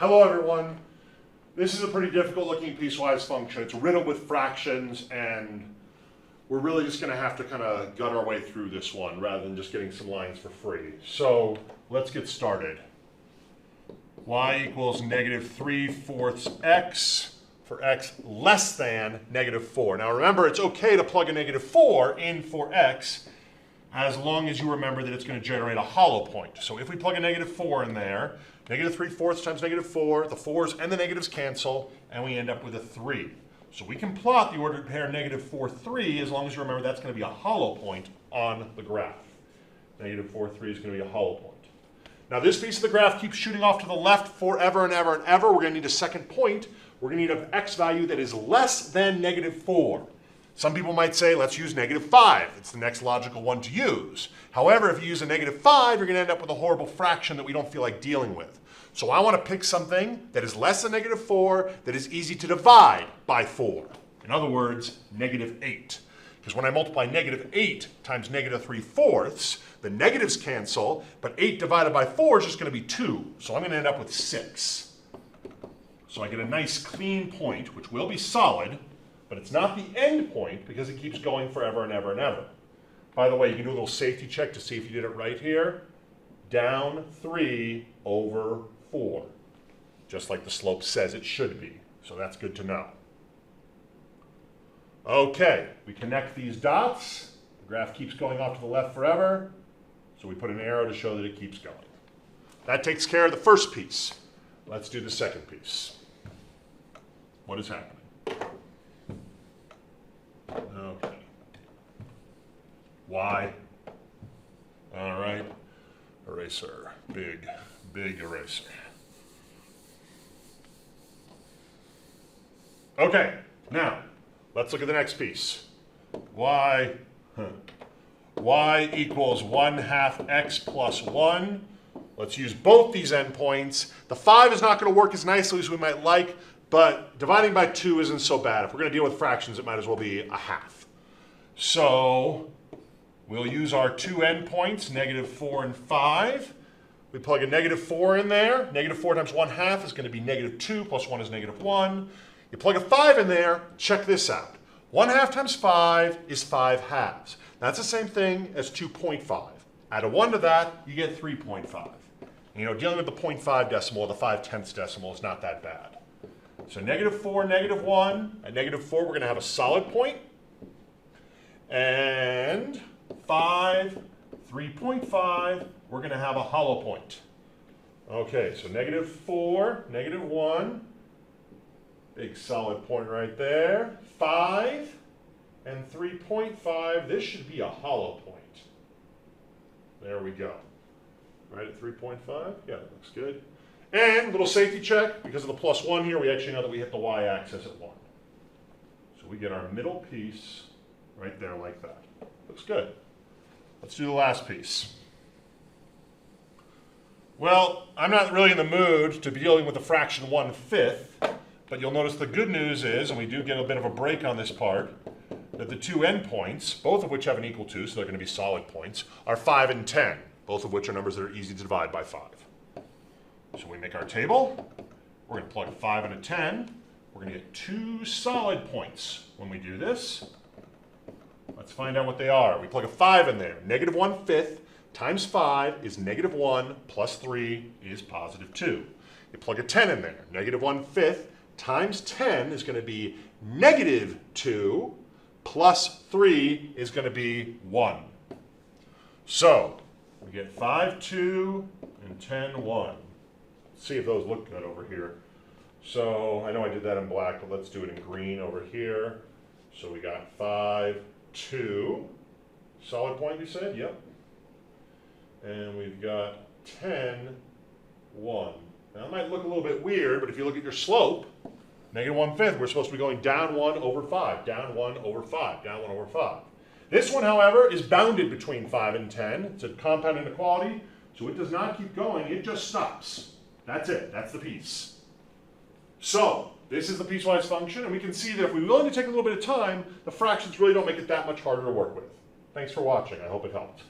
Hello everyone. This is a pretty difficult looking piecewise function. It's riddled with fractions and we're really just going to have to kind of gut our way through this one rather than just getting some lines for free. So let's get started. Y equals -3/4 x for x less than -4. Now remember, it's okay to plug a -4 in for x as long as you remember that it's going to generate a hollow point. So if we plug a -4 in there, -3/4 times -4, the 4's and the negatives cancel, and we end up with a 3. So we can plot the ordered pair -4, 3, as long as you remember that's going to be a hollow point on the graph. -4, 3 is going to be a hollow point. Now this piece of the graph keeps shooting off to the left forever and ever and ever. We're going to need a second point. We're going to need an x value that is less than -4. Some people might say, let's use -5. It's the next logical one to use. However, if you use a -5, you're going to end up with a horrible fraction that we don't feel like dealing with. So I want to pick something that is less than -4, that is easy to divide by 4. In other words, -8. Because when I multiply -8 times -3/4, the negatives cancel, but 8 divided by 4 is just going to be 2. So I'm going to end up with 6. So I get a nice clean point, which will be solid, but it's not the end point because it keeps going forever and ever and ever. By the way, you can do a little safety check to see if you did it right here. Down 3/4, just like the slope says it should be. So that's good to know. Okay, we connect these dots. The graph keeps going off to the left forever, so we put an arrow to show that it keeps going. That takes care of the first piece. Let's do the second piece. What is happening? Okay. Y. All right. Eraser. Big eraser. Okay, now let's look at the next piece. Y equals 1/2 x plus 1. Let's use both these endpoints. The 5 is not going to work as nicely as we might like, but dividing by 2 isn't so bad. If we're going to deal with fractions, it might as well be a half. So we'll use our two endpoints, -4 and 5. We plug a -4 in there. -4 times 1/2 is going to be -2 plus 1 is -1. You plug a 5 in there, check this out. 1/2 times 5 is 5/2. That's the same thing as 2.5. Add a 1 to that, you get 3.5. You know, dealing with the 0.5 decimal or the 5/10 decimal is not that bad. So -4, -1. At -4, we're going to have a solid point. And 5, 3.5, we're going to have a hollow point. Okay, so -4, -1. Big solid point right there. 5 and 3.5. This should be a hollow point. There we go. Right at 3.5? Yeah, that looks good. And a little safety check. Because of the +1 here, we actually know that we hit the y-axis at 1. So we get our middle piece right there like that. Looks good. Let's do the last piece. Well, I'm not really in the mood to be dealing with the fraction 1/5, but you'll notice the good news is, and we do get a bit of a break on this part, that the two endpoints, both of which have an equal to, so they're going to be solid points, are 5 and 10, both of which are numbers that are easy to divide by 5. So we make our table. We're going to plug a 5 and a 10. We're going to get two solid points when we do this. Let's find out what they are. We plug a 5 in there. -1/5 times 5 is -1 plus 3 is +2. You plug a 10 in there. -1/5 times 10 is going to be -2 plus 3 is going to be 1. So we get 5, 2, and 10, 1. Let's see if those look good over here. So I know I did that in black, but let's do it in green over here. So we got 5, 2. Solid point, you said? Yep. And we've got 10, 1. Now it might look a little bit weird, but if you look at your slope, -1/5, we're supposed to be going down 1 over 5, down 1 over 5, down 1 over 5. This one, however, is bounded between 5 and 10. It's a compound inequality, so it does not keep going, it just stops. That's it, that's the piece. So, this is the piecewise function, and we can see that if we're willing to take a little bit of time, the fractions really don't make it that much harder to work with. Thanks for watching, I hope it helped.